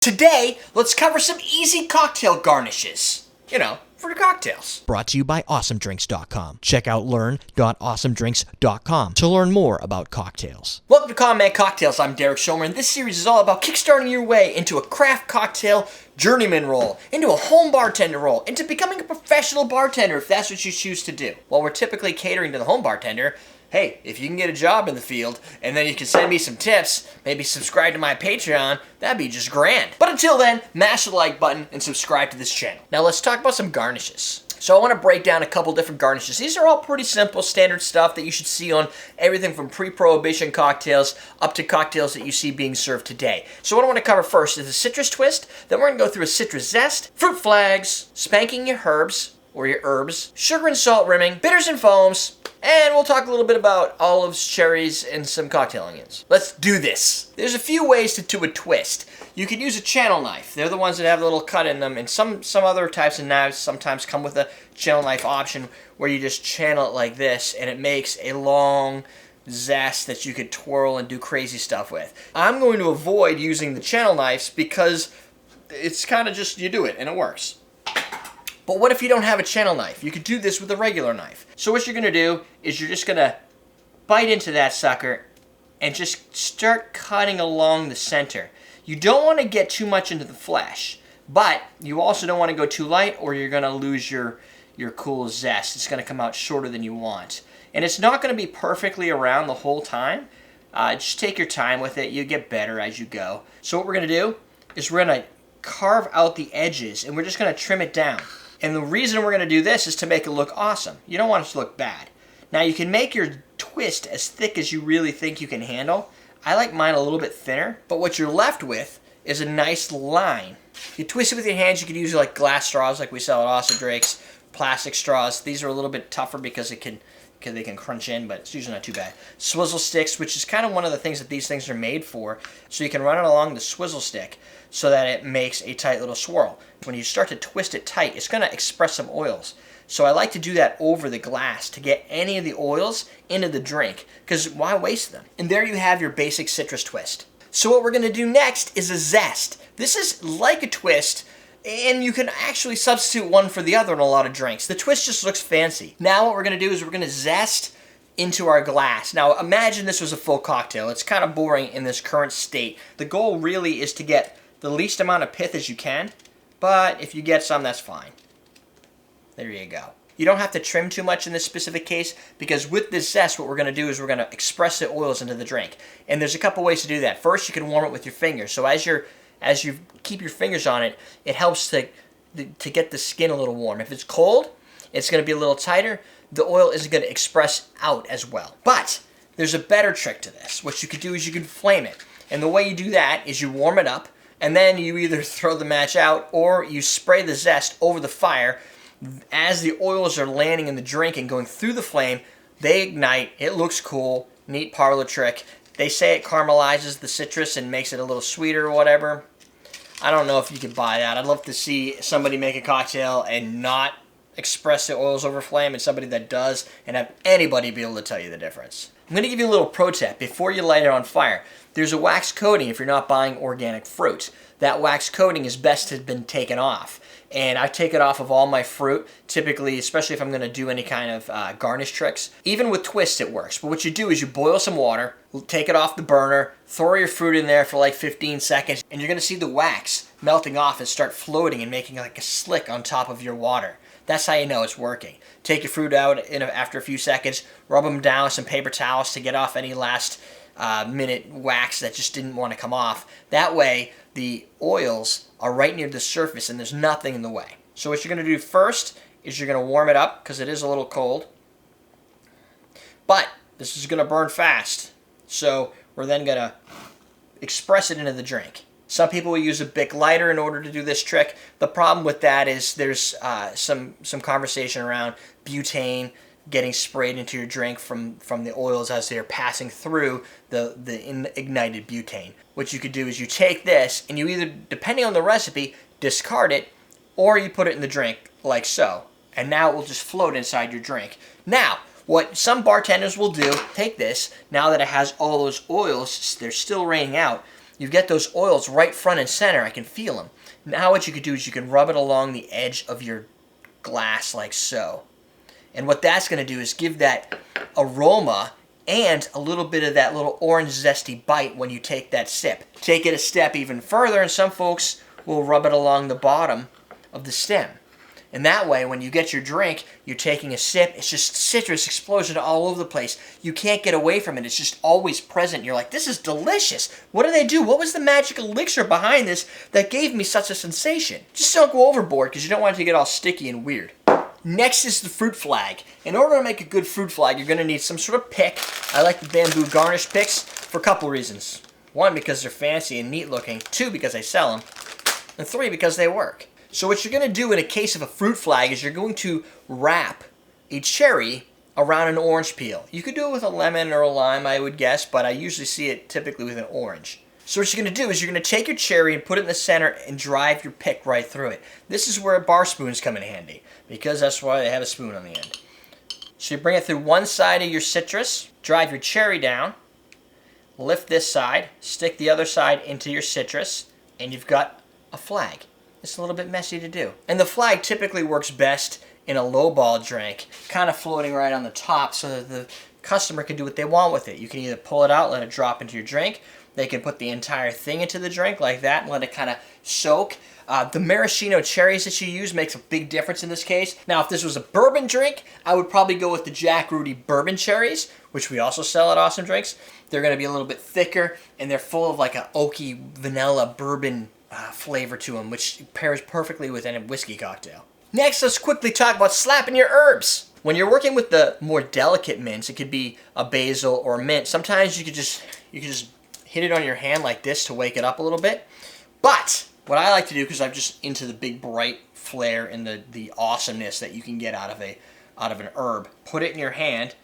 Today, let's cover some easy cocktail garnishes. You know, for your cocktails. Brought to you by AwesomeDrinks.com. Check out learn.awesomedrinks.com to learn more about cocktails. Welcome to Common Man Cocktails. I'm Derek Schomer, and this series is all about kickstarting your way into a craft cocktail journeyman role, into a home bartender role, into becoming a professional bartender if that's what you choose to do. While we're typically catering to the home bartender, hey, if you can get a job in the field, and then you can send me some tips, maybe subscribe to my Patreon, that'd be just grand. But until then, mash the like button and subscribe to this channel. Now let's talk about some garnishes. So I want to break down a couple different garnishes. These are all pretty simple, standard stuff that you should see on everything from pre-prohibition cocktails up to cocktails that you see being served today. So what I want to cover first is a citrus twist, then we're going to go through a citrus zest, fruit flags, spanking your herbs, or your herbs, sugar and salt rimming, bitters and foams, and we'll talk a little bit about olives, cherries, and some cocktail onions. Let's do this. There's a few ways to do a twist. You can use a channel knife. They're the ones that have a little cut in them, and some other types of knives sometimes come with a channel knife option where you just channel it like this, and it makes a long zest that you could twirl and do crazy stuff with. I'm going to avoid using the channel knives because it's kind of just, you do it, and it works. But what if you don't have a channel knife? You could do this with a regular knife. So what you're going to do is you're just going to bite into that sucker and just start cutting along the center. You don't want to get too much into the flesh, but you also don't want to go too light or you're going to lose your cool zest. It's going to come out shorter than you want. And it's not going to be perfectly around the whole time. Just take your time with it. You get better as you go. So what we're going to do is we're going to carve out the edges and we're just going to trim it down. And the reason we're going to do this is to make it look awesome. You don't want it to look bad. Now you can make your twist as thick as you really think you can handle. I like mine a little bit thinner, but what you're left with is a nice line. You twist it with your hands. You could use like glass straws like we sell at Awesome Drinks, plastic straws. These are a little bit tougher because they can crunch in, but it's usually not too bad. Swizzle sticks, which is kind of one of the things that these things are made for. So you can run it along the swizzle stick so that it makes a tight little swirl. When you start to twist it tight, it's going to express some oils. So I like to do that over the glass to get any of the oils into the drink, because why waste them? And there you have your basic citrus twist. So what we're going to do next is a zest. This is like a twist, and you can actually substitute one for the other in a lot of drinks. The twist just looks fancy. Now what we're going to do is we're going to zest into our glass. Now imagine this was a full cocktail. It's kind of boring in this current state. The goal really is to get the least amount of pith as you can, but if you get some, that's fine. There you go. You don't have to trim too much in this specific case, because with this zest, what we're going to do is we're going to express the oils into the drink. And there's a couple ways to do that. First, you can warm it with your fingers. So as you keep your fingers on it, it helps to get the skin a little warm. If it's cold, it's going to be a little tighter. The oil isn't going to express out as well. But there's a better trick to this. What you could do is you can flame it. And the way you do that is you warm it up, and then you either throw the match out or you spray the zest over the fire. As the oils are landing in the drink and going through the flame, they ignite. It looks cool. Neat parlor trick. They say it caramelizes the citrus and makes it a little sweeter or whatever. I don't know if you could buy that. I'd love to see somebody make a cocktail and not express the oils over flame, and somebody that does, and have anybody be able to tell you the difference. I'm going to give you a little pro tip. Before you light it on fire, there's a wax coating if you're not buying organic fruit. That wax coating is best to have been taken off. And I take it off of all my fruit, typically, especially if I'm going to do any kind of garnish tricks. Even with twists, it works. But what you do is you boil some water, take it off the burner, throw your fruit in there for like 15 seconds, and you're going to see the wax melting off and start floating and making like a slick on top of your water. That's how you know it's working. Take your fruit out after a few seconds, rub them down with some paper towels to get off any last minute wax that just didn't want to come off. That way, the oils are right near the surface and there's nothing in the way. So what you're going to do first is you're going to warm it up because it is a little cold. But this is going to burn fast. So we're then going to express it into the drink. Some people will use a Bic lighter in order to do this trick. The problem with that is there's some conversation around butane getting sprayed into your drink from the oils as they're passing through the ignited butane. What you could do is you take this and you either, depending on the recipe, discard it, or you put it in the drink like so. And now it will just float inside your drink. Now, what some bartenders will do, take this, now that it has all those oils, they're still raining out, You get those oils right front and center. I can feel them. Now what you could do is you can rub it along the edge of your glass like so. And what that's going to do is give that aroma and a little bit of that little orange zesty bite when you take that sip. Take it a step even further, and some folks will rub it along the bottom of the stem. And that way, when you get your drink, you're taking a sip, it's just citrus explosion all over the place. You can't get away from it. It's just always present. You're like, this is delicious. What do they do? What was the magic elixir behind this that gave me such a sensation? Just don't go overboard because you don't want it to get all sticky and weird. Next is the fruit flag. In order to make a good fruit flag, you're going to need some sort of pick. I like the bamboo garnish picks for a couple reasons. One, because they're fancy and neat looking. Two, because I sell them. And three, because they work. So what you're going to do in a case of a fruit flag is you're going to wrap a cherry around an orange peel. You could do it with a lemon or a lime, I would guess, but I usually see it typically with an orange. So what you're going to do is you're going to take your cherry and put it in the center and drive your pick right through it. This is where bar spoons come in handy, because that's why they have a spoon on the end. So you bring it through one side of your citrus, drive your cherry down, lift this side, stick the other side into your citrus, and you've got a flag. It's a little bit messy to do. And the flag typically works best in a lowball drink, kind of floating right on the top so that the customer can do what they want with it. You can either pull it out, let it drop into your drink. They can put the entire thing into the drink like that and let it kind of soak. The maraschino cherries that you use makes a big difference in this case. Now, if this was a bourbon drink, I would probably go with the Jack Rudy bourbon cherries, which we also sell at Awesome Drinks. They're going to be a little bit thicker, and they're full of like an oaky vanilla bourbon flavor to them, which pairs perfectly with any whiskey cocktail. Next, let's quickly talk about slapping your herbs. When you're working with the more delicate mints, it could be a basil or mint. Sometimes you could just hit it on your hand like this to wake it up a little bit. But what I like to do, because I'm just into the big bright flair and the awesomeness that you can get out of an herb, put it in your hand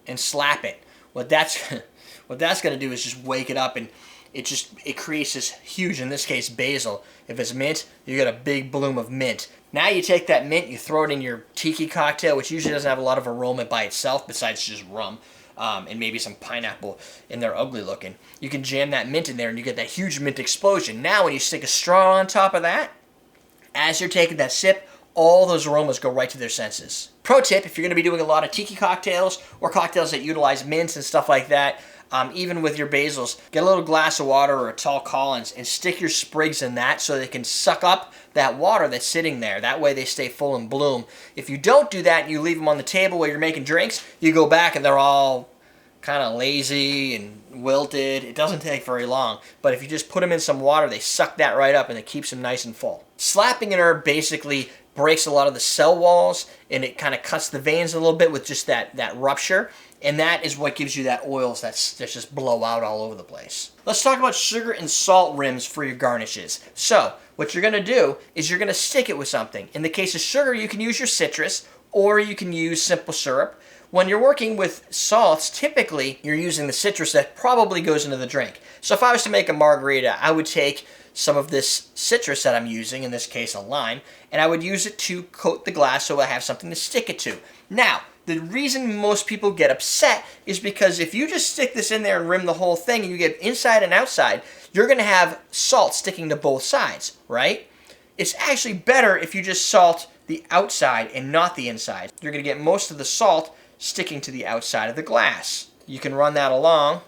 and slap it. What that's going to do is just wake it up, and it creates this huge, in this case, basil. If it's mint, you get a big bloom of mint. Now you take that mint, you throw it in your tiki cocktail, which usually doesn't have a lot of aroma by itself besides just rum. And maybe some pineapple, and they're ugly looking. You can jam that mint in there and you get that huge mint explosion. Now when you stick a straw on top of that, as you're taking that sip, all those aromas go right to their senses. Pro tip, if you're going to be doing a lot of tiki cocktails or cocktails that utilize mints and stuff like that, even with your basils, get a little glass of water or a tall Collins and stick your sprigs in that so they can suck up that water that's sitting there. That way they stay full and bloom. If you don't do that and you leave them on the table while you're making drinks, you go back and they're all kind of lazy and wilted. It doesn't take very long. But if you just put them in some water, they suck that right up and it keeps them nice and full. Slapping an herb basically breaks a lot of the cell walls, and it kind of cuts the veins a little bit with just that rupture. And that is what gives you that oils that just blow out all over the place. Let's talk about sugar and salt rims for your garnishes. So, what you're going to do is you're going to stick it with something. In the case of sugar, you can use your citrus, or you can use simple syrup. When you're working with salts, typically you're using the citrus that probably goes into the drink. So if I was to make a margarita, I would take some of this citrus that I'm using, in this case a lime, and I would use it to coat the glass so I have something to stick it to. Now, the reason most people get upset is because if you just stick this in there and rim the whole thing and you get inside and outside, you're going to have salt sticking to both sides, right? It's actually better if you just salt the outside and not the inside. You're going to get most of the salt sticking to the outside of the glass. You can run that along.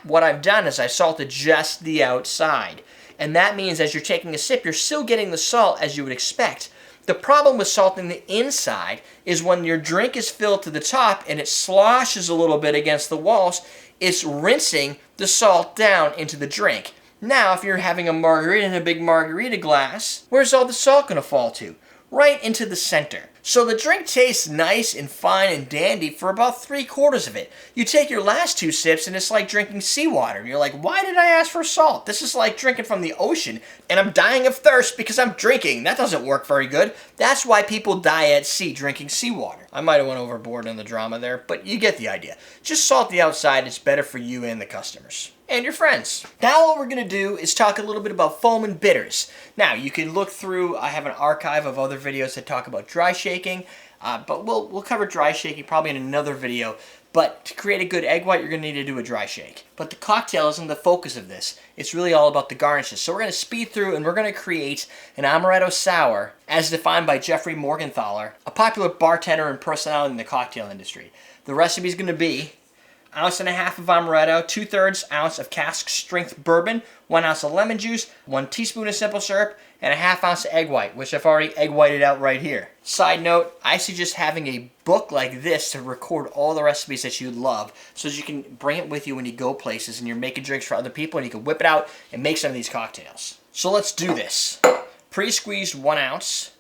What I've done is I salted just the outside. And that means as you're taking a sip, you're still getting the salt as you would expect. The problem with salting the inside is when your drink is filled to the top and it sloshes a little bit against the walls, it's rinsing the salt down into the drink. Now, if you're having a margarita in a big margarita glass, where's all the salt going to fall to? Right into the center. So the drink tastes nice and fine and dandy for about 3/4 of it. You take your last 2 sips and it's like drinking seawater. You're like, why did I ask for salt? This is like drinking from the ocean and I'm dying of thirst because I'm drinking. That doesn't work very good. That's why people die at sea drinking seawater. I might have went overboard in the drama there, but you get the idea. Just salt the outside. It's better for you and the customers. And your friends. Now what we're going to do is talk a little bit about foam and bitters. Now you can look through, I have an archive of other videos that talk about dry shaking, but we'll cover dry shaking probably in another video. But to create a good egg white, you're going to need to do a dry shake. But the cocktail isn't the focus of this. It's really all about the garnishes. So we're going to speed through and we're going to create an Amaretto Sour as defined by Jeffrey Morgenthaler, a popular bartender and personality in the cocktail industry. The recipe is going to be 1.5 ounces of Amaretto, 2/3 ounce of cask strength bourbon, 1 ounce of lemon juice, 1 teaspoon of simple syrup, and a 1/2 ounce of egg white, which I've already egg whited out right here. Side note, I suggest having a book like this to record all the recipes that you love so that you can bring it with you when you go places and you're making drinks for other people and you can whip it out and make some of these cocktails. So let's do this. Pre-squeezed 1 ounce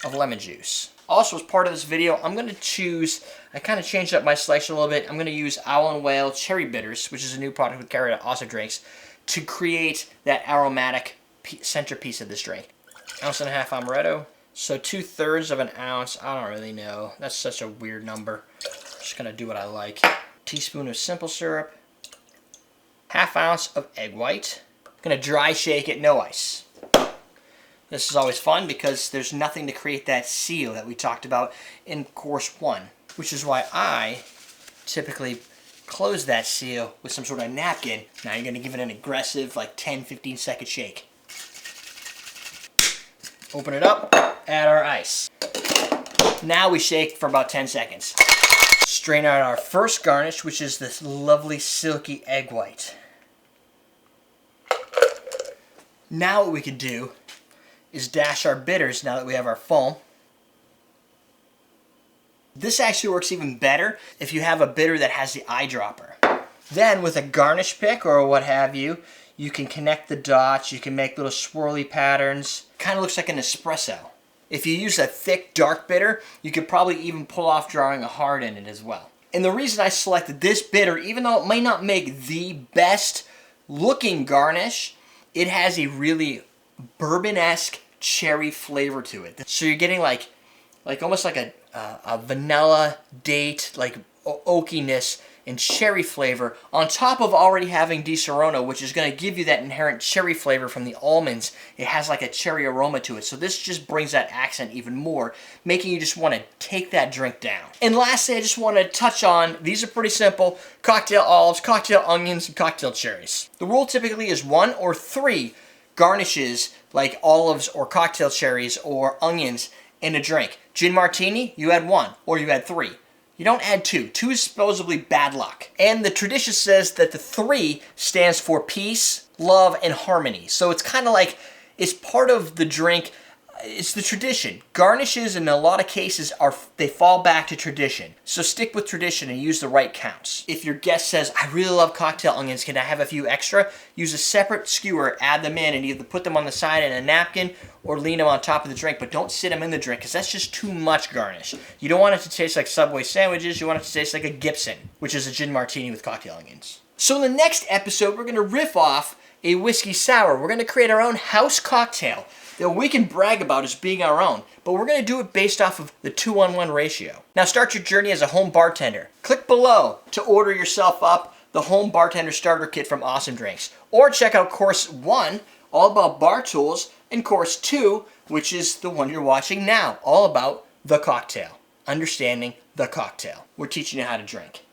of lemon juice. Also, as part of this video, I'm going to choose, I kind of changed up my selection a little bit. I'm going to use Owl and Whale Cherry Bitters, which is a new product we carry at Awesome Drinks, to create that aromatic centerpiece of this drink. 1.5 ounces Amaretto. So 2/3 of an ounce, I don't really know. That's such a weird number. Just going to do what I like. Teaspoon of simple syrup. 1/2 ounce of egg white. Going to dry shake it, no ice. This is always fun because there's nothing to create that seal that we talked about in course 1, which is why I typically close that seal with some sort of napkin. Now you're going to give it an aggressive, like 10-15 second shake. Open it up, add our ice. Now we shake for about 10 seconds. Strain out our first garnish, which is this lovely silky egg white. Now what we can do is dash our bitters now that we have our foam. This actually works even better if you have a bitter that has the eyedropper. Then with a garnish pick or what have you, you can connect the dots, you can make little swirly patterns. Kind of looks like an espresso. If you use a thick, dark bitter, you could probably even pull off drawing a heart in it as well. And the reason I selected this bitter, even though it might not make the best looking garnish, it has a really bourbon-esque cherry flavor to it. So you're getting like almost like a vanilla date, like oakiness and cherry flavor on top of already having Di Serono, which is going to give you that inherent cherry flavor from the almonds. It has like a cherry aroma to it. So this just brings that accent even more, making you just want to take that drink down. And lastly, I just want to touch on, these are pretty simple, cocktail olives, cocktail onions, and cocktail cherries. The rule typically is 1 or 3 garnishes like olives or cocktail cherries or onions in a drink. Gin martini, you add 1 or you add 3. You don't add 2. 2 is supposedly bad luck. And the tradition says that the 3 stands for peace, love, and harmony. So it's kind of like, it's part of the drink. It's the tradition. Garnishes in a lot of cases they fall back to tradition. So stick with tradition and use the right counts. If your guest says, I really love cocktail onions, can I have a few extra? Use a separate skewer, add them in, and either put them on the side in a napkin or lean them on top of the drink, but don't sit them in the drink because that's just too much garnish. You don't want it to taste like Subway sandwiches, you want it to taste like a Gibson, which is a gin martini with cocktail onions. So in the next episode, we're going to riff off a whiskey sour. We're going to create our own house cocktail that we can brag about as being our own, but we're going to do it based off of the 2-on-1 ratio. Now start your journey as a home bartender. Click below to order yourself up the Home Bartender Starter Kit from Awesome Drinks, or check out Course 1, all about bar tools, and Course 2, which is the one you're watching now, all about the cocktail. Understanding the cocktail. We're teaching you how to drink.